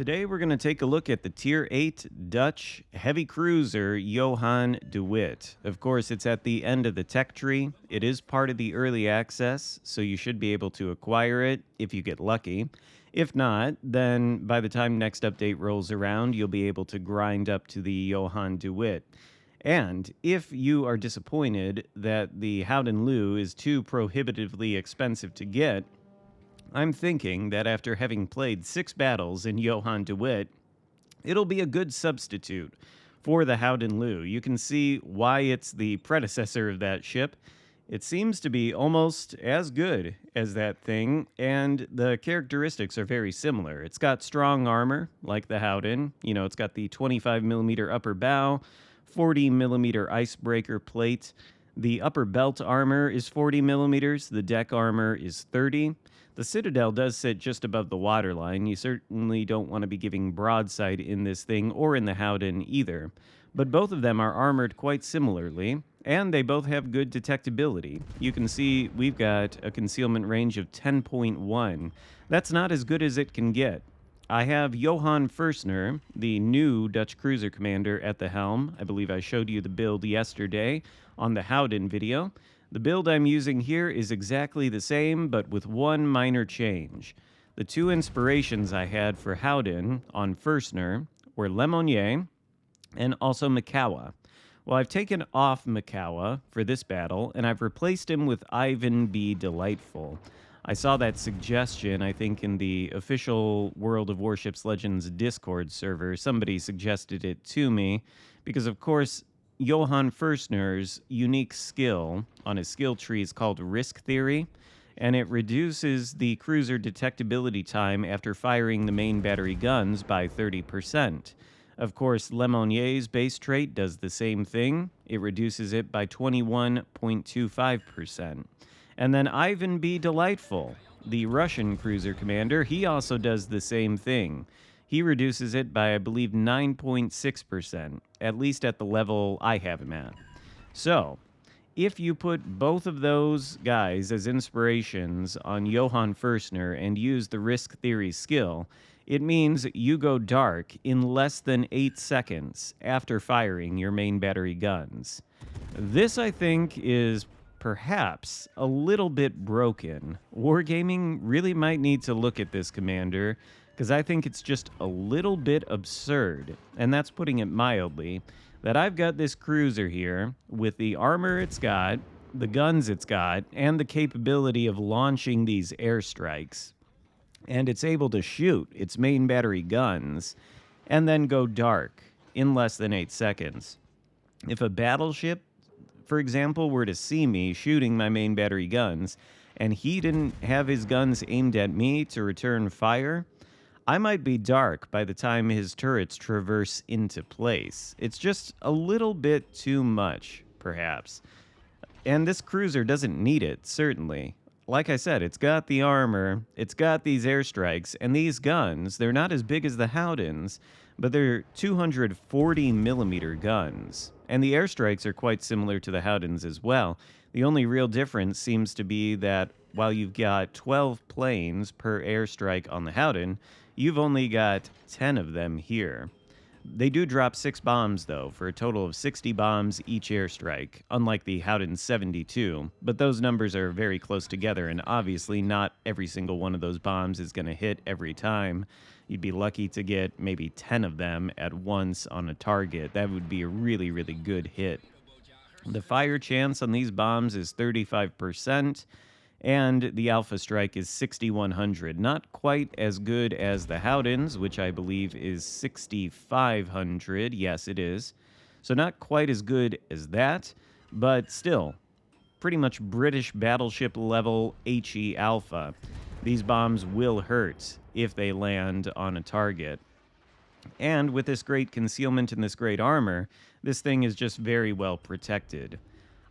Today we're going to take a look at the Tier 8 Dutch heavy cruiser Johan de Witt. Of course, it's at the end of the tech tree. It is part of the early access, so you should be able to acquire it if you get lucky. If not, then by the time next update rolls around, you'll be able to grind up to the Johan de Witt. And if you are disappointed that the Howden Lu is too prohibitively expensive to get, I'm thinking that after having played 6 battles in Johan de Witt, it'll be a good substitute for the Howden Lu. You can see why it's the predecessor of that ship. It seems to be almost as good as that thing, and the characteristics are very similar. It's got strong armor, like the Howden. You know, it's got the 25mm upper bow, 40mm icebreaker plate. The upper belt armor is 40mm, the deck armor is 30. The Citadel does sit just above the waterline. You certainly don't want to be giving broadside in this thing or in the Howden either. But both of them are armored quite similarly, and they both have good detectability. You can see we've got a concealment range of 10.1. That's not as good as it can get. I have Johan Furstner, the new Dutch cruiser commander, at the helm. I believe I showed you the build yesterday on the Howden video. The build I'm using here is exactly the same, but with one minor change. The 2 inspirations I had for Howden on Furstner were Lemonnier and also Makawa. Well, I've taken off Makawa for this battle, and I've replaced him with Ivan B. Delightful. I saw that suggestion, I think, in the official World of Warships Legends Discord server. Somebody suggested it to me, because of course, Johan Furstner's unique skill on his skill tree is called Risk Theory, and it reduces the cruiser detectability time after firing the main battery guns by 30%. Of course, Lemonnier's base trait does the same thing. It reduces it by 21.25%. And then Ivan B. Delightful, the Russian cruiser commander, he also does the same thing. He reduces it by, I believe, 9.6%, at least at the level I have him at. So, if you put both of those guys as inspirations on Johan Furstner and use the Risk Theory skill, it means you go dark in less than 8 seconds after firing your main battery guns. This, I think, is perhaps a little bit broken. Wargaming really might need to look at this commander, because I think it's just a little bit absurd, and that's putting it mildly, that I've got this cruiser here with the armor it's got, the guns it's got, and the capability of launching these airstrikes, and it's able to shoot its main battery guns and then go dark in less than 8 seconds. If a battleship, for example, were to see me shooting my main battery guns, and he didn't have his guns aimed at me to return fire, I might be dark by the time his turrets traverse into place. It's just a little bit too much, perhaps. And this cruiser doesn't need it, certainly. Like I said, it's got the armor, it's got these airstrikes, and these guns, they're not as big as the Howdens, but they're 240mm guns. And the airstrikes are quite similar to the Howdens as well. The only real difference seems to be that while you've got 12 planes per airstrike on the Howden, you've only got 10 of them here. They do drop 6 bombs, though, for a total of 60 bombs each airstrike, unlike the Howden 72. But those numbers are very close together, and obviously not every single one of those bombs is going to hit every time. You'd be lucky to get maybe 10 of them at once on a target. That would be a really, really good hit. The fire chance on these bombs is 35%. And the Alpha Strike is 6,100. Not quite as good as the Howdens, which I believe is 6,500. Yes, it is. So not quite as good as that, but still, pretty much British battleship level HE Alpha. These bombs will hurt if they land on a target. And with this great concealment and this great armor, this thing is just very well protected.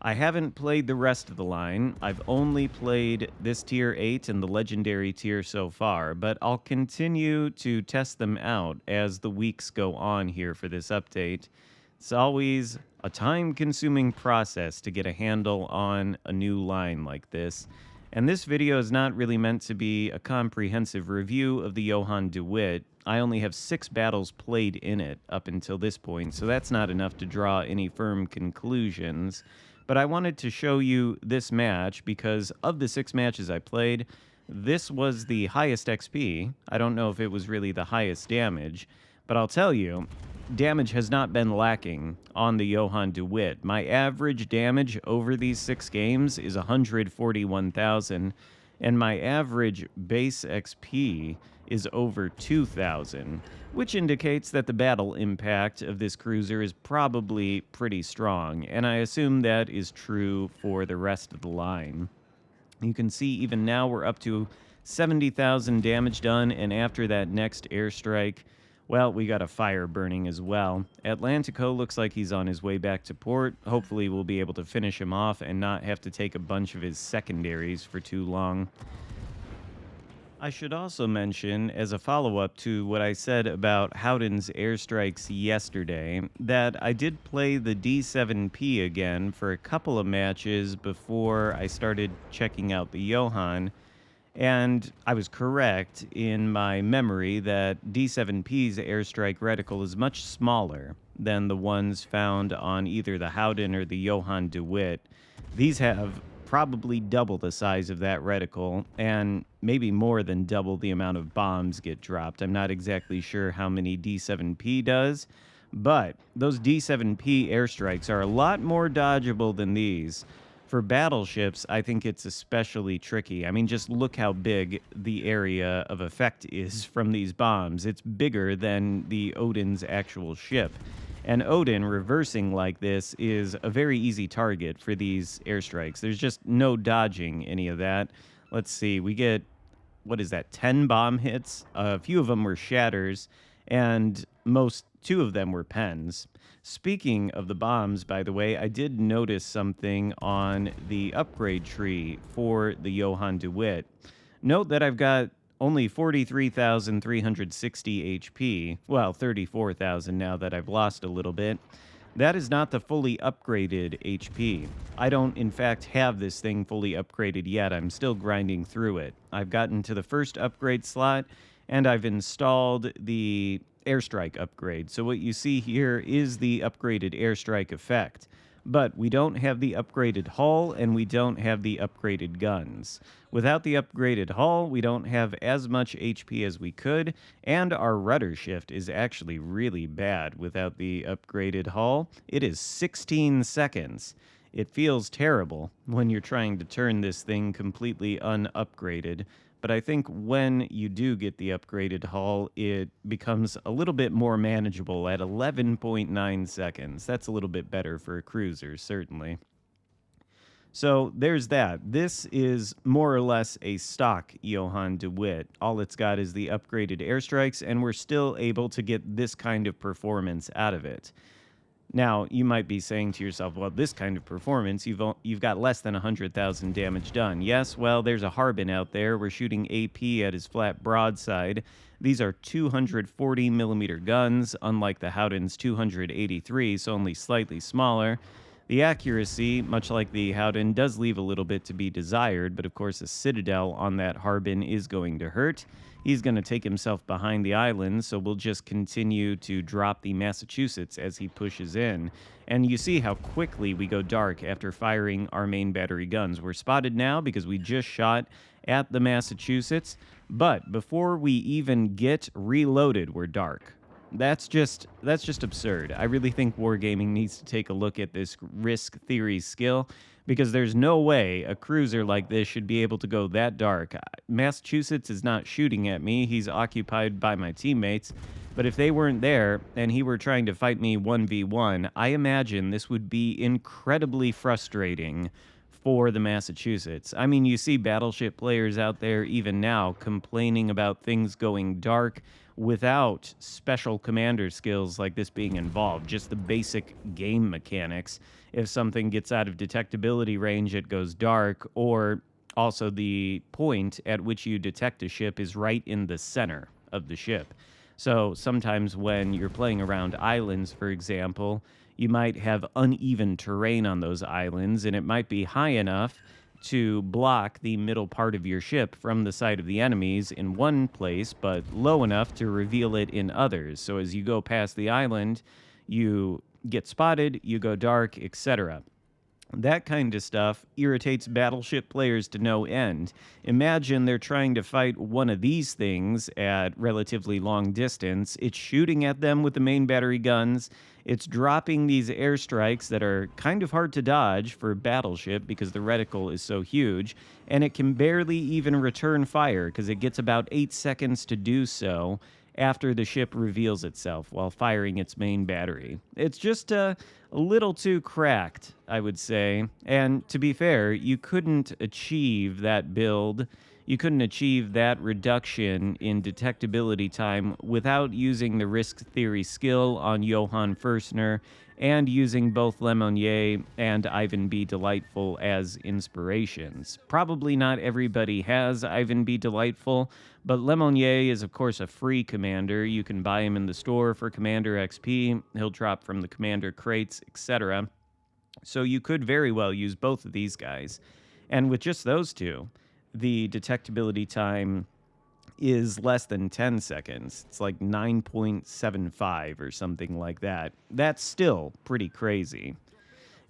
I haven't played the rest of the line. I've only played this Tier 8 and the Legendary tier so far, but I'll continue to test them out as the weeks go on here for this update. It's always a time-consuming process to get a handle on a new line like this, And this video is not really meant to be a comprehensive review of the Johan de Witt. I only have 6 battles played in it up until this point, so that's not enough to draw any firm conclusions. But I wanted to show you this match because of the 6 matches I played, this was the highest XP. I don't know if it was really the highest damage, but I'll tell you, damage has not been lacking on the Johan de Witt. My average damage over these 6 games is 141,000, and my average base XP is over 2,000, which indicates that the battle impact of this cruiser is probably pretty strong, and I assume that is true for the rest of the line. You can see even now we're up to 70,000 damage done, and after that next airstrike, well, we got a fire burning as well. Atlantico looks like he's on his way back to port. Hopefully we'll be able to finish him off and not have to take a bunch of his secondaries for too long. I should also mention, as a follow-up to what I said about Howden's airstrikes yesterday, that I did play the D7P again for a couple of matches before I started checking out the Johan, and I was correct in my memory that D7P's airstrike reticle is much smaller than the ones found on either the Howden or the Johan de Witt. These have probably double the size of that reticle, and maybe more than double the amount of bombs get dropped. I'm not exactly sure how many D7P does, but those D7P airstrikes are a lot more dodgeable than these. For battleships, I think it's especially tricky. I mean, just look how big the area of effect is from these bombs. It's bigger than the Odin's actual ship. And Odin reversing like this is a very easy target for these airstrikes. There's just no dodging any of that. Let's see, we get, what is that, 10 bomb hits? A few of them were shatters, and 2 of them were pens. Speaking of the bombs, by the way, I did notice something on the upgrade tree for the Johan de Witt. Note that I've got only 43,360 HP. Well, 34,000 now that I've lost a little bit. That is not the fully upgraded HP. I don't, in fact, have this thing fully upgraded yet. I'm still grinding through it. I've gotten to the first upgrade slot, and I've installed the airstrike upgrade. So what you see here is the upgraded airstrike effect. But we don't have the upgraded hull, and we don't have the upgraded guns. Without the upgraded hull, we don't have as much HP as we could, and our rudder shift is actually really bad without the upgraded hull. It is 16 seconds. It feels terrible when you're trying to turn this thing completely unupgraded. But I think when you do get the upgraded hull, it becomes a little bit more manageable at 11.9 seconds. That's a little bit better for a cruiser, certainly. So there's that. This is more or less a stock Johan de Witt. All it's got is the upgraded airstrikes, and we're still able to get this kind of performance out of it. Now, you might be saying to yourself, well, this kind of performance, you've got less than 100,000 damage done. Yes, well, there's a Harbin out there. We're shooting AP at his flat broadside. These are 240 millimeter guns, unlike the Howden's 283, so only slightly smaller. The accuracy, much like the Howden, does leave a little bit to be desired, but of course a Citadel on that Harbin is going to hurt. He's going to take himself behind the island, so we'll just continue to drop the Massachusetts as he pushes in. And you see how quickly we go dark after firing our main battery guns. We're spotted now because we just shot at the Massachusetts, but before we even get reloaded, we're dark. That's just absurd. I really think Wargaming needs to take a look at this risk theory skill, because there's no way a cruiser like this should be able to go that dark. Massachusetts is not shooting at me. He's occupied by my teammates. But if they weren't there and he were trying to fight me 1v1, I imagine this would be incredibly frustrating for the Massachusetts. I mean, you see battleship players out there even now complaining about things going dark without special commander skills like this being involved, just the basic game mechanics. If something gets out of detectability range, it goes dark, or also the point at which you detect a ship is right in the center of the ship. So sometimes when you're playing around islands, for example, you might have uneven terrain on those islands, and it might be high enough to block the middle part of your ship from the sight of the enemies in one place, but low enough to reveal it in others. So as you go past the island, you get spotted, you go dark, etc. That kind of stuff irritates battleship players to no end. Imagine they're trying to fight one of these things at relatively long distance. It's shooting at them with the main battery guns. It's dropping these airstrikes that are kind of hard to dodge for a battleship because the reticle is so huge. And it can barely even return fire because it gets about 8 seconds to do so after the ship reveals itself while firing its main battery. It's just a little too cracked, I would say. And to be fair, you couldn't achieve that build. You couldn't achieve that reduction in detectability time without using the risk theory skill on Johan Furstner and using both Lemonnier and Ivan B. Delightful as inspirations. Probably not everybody has Ivan B. Delightful, but Lemonnier is, of course, a free commander. You can buy him in the store for Commander XP. He'll drop from the Commander crates, etc. So you could very well use both of these guys. And with just those two, the detectability time is less than 10 seconds. It's like 9.75 or something like that. That's still pretty crazy.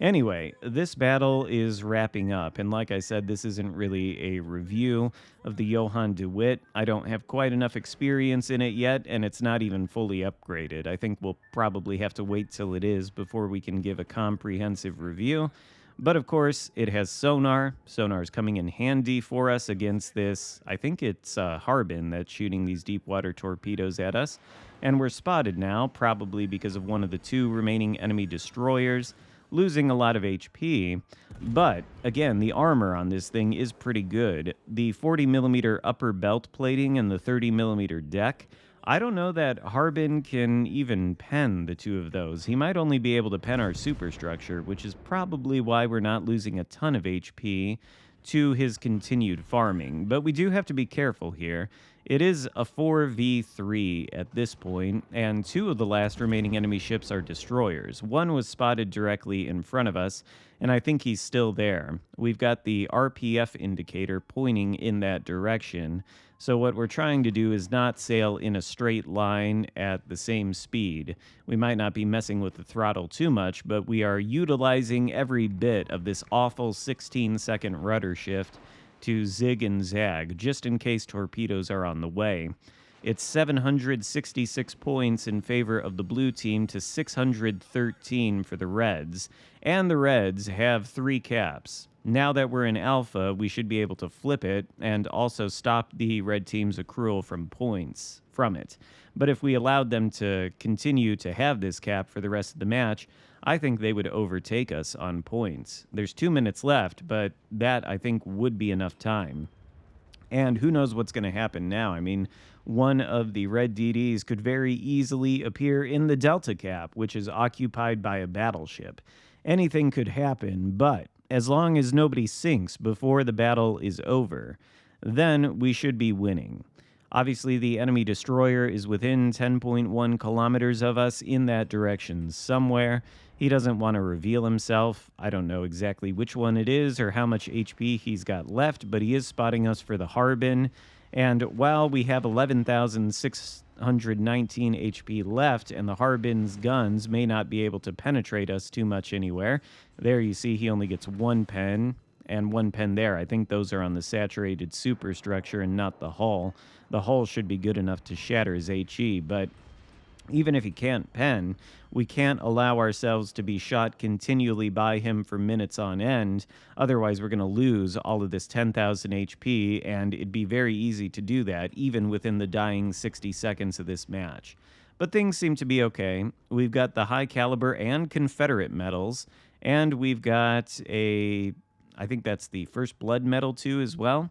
Anyway, this battle is wrapping up, and like I said, this isn't really a review of the Johan de Witt. I don't have quite enough experience in it yet, and it's not even fully upgraded. I think we'll probably have to wait till it is before we can give a comprehensive review. But of course, it has sonar. Sonar's coming in handy for us against this. I think it's Harbin that's shooting these deep water torpedoes at us. And we're spotted now, probably because of one of the two remaining enemy destroyers, losing a lot of HP. But again, the armor on this thing is pretty good. The 40mm upper belt plating and the 30mm deck, I don't know that Harbin can even pen the two of those. He might only be able to pen our superstructure, which is probably why we're not losing a ton of HP to his continued farming. But we do have to be careful here. It is a 4v3 at this point, and two of the last remaining enemy ships are destroyers. One was spotted directly in front of us, and I think he's still there. We've got the RPF indicator pointing in that direction. So what we're trying to do is not sail in a straight line at the same speed. We might not be messing with the throttle too much, but we are utilizing every bit of this awful 16-second rudder shift to zig and zag, just in case torpedoes are on the way. It's 766 points in favor of the blue team to 613 for the Reds. And the Reds have 3 caps. Now that we're in alpha, we should be able to flip it and also stop the red team's accrual from points from it. But if we allowed them to continue to have this cap for the rest of the match, I think they would overtake us on points. There's 2 minutes left, but that, I think, would be enough time. And who knows what's going to happen now? I mean, one of the red DDs could very easily appear in the Delta Cap, which is occupied by a battleship. Anything could happen, but as long as nobody sinks before the battle is over, then we should be winning. Obviously, the enemy destroyer is within 10.1 kilometers of us in that direction somewhere. He doesn't want to reveal himself. I don't know exactly which one it is or how much HP he's got left, but he is spotting us for the Harbin. And while we have 11,619 HP left and the Harbin's guns may not be able to penetrate us too much anywhere, there you see he only gets 1 pen and 1 pen there. I think those are on the saturated superstructure and not the hull. The hull should be good enough to shatter his HE, but even if he can't pen, we can't allow ourselves to be shot continually by him for minutes on end. Otherwise, we're going to lose all of this 10,000 HP, and it'd be very easy to do that, even within the dying 60 seconds of this match. But things seem to be okay. We've got the high caliber and Confederate medals, and we've got I think that's the First Blood medal too as well.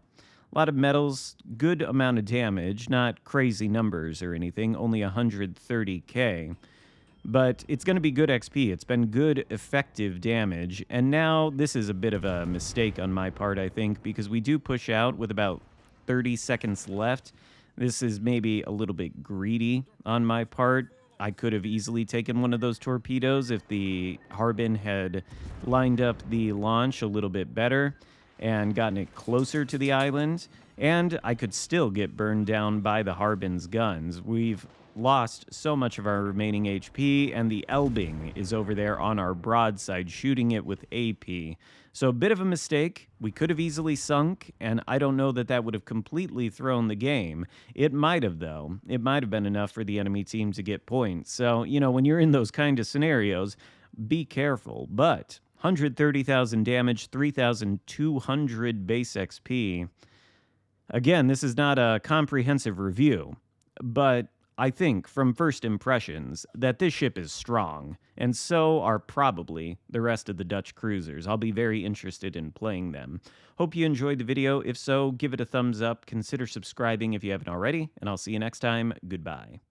A lot of medals, good amount of damage, not crazy numbers or anything, only 130k. But it's going to be good XP. It's been good, effective damage. And now this is a bit of a mistake on my part, I think, because we do push out with about 30 seconds left. This is maybe a little bit greedy on my part. I could have easily taken one of those torpedoes if the Harbin had lined up the launch a little bit better. and gotten it closer to the island, and I could still get burned down by the Harbin's guns. We've lost so much of our remaining HP, and the Elbing is over there on our broadside shooting it with AP. So a bit of a mistake. We could have easily sunk, and I don't know that that would have completely thrown the game. It might have, though. It might have been enough for the enemy team to get points. So, when you're in those kind of scenarios, be careful. But 130,000 damage, 3,200 base XP. Again, this is not a comprehensive review, but I think from first impressions that this ship is strong, and so are probably the rest of the Dutch cruisers. I'll be very interested in playing them. Hope you enjoyed the video. If so, give it a thumbs up, consider subscribing if you haven't already, and I'll see you next time. Goodbye.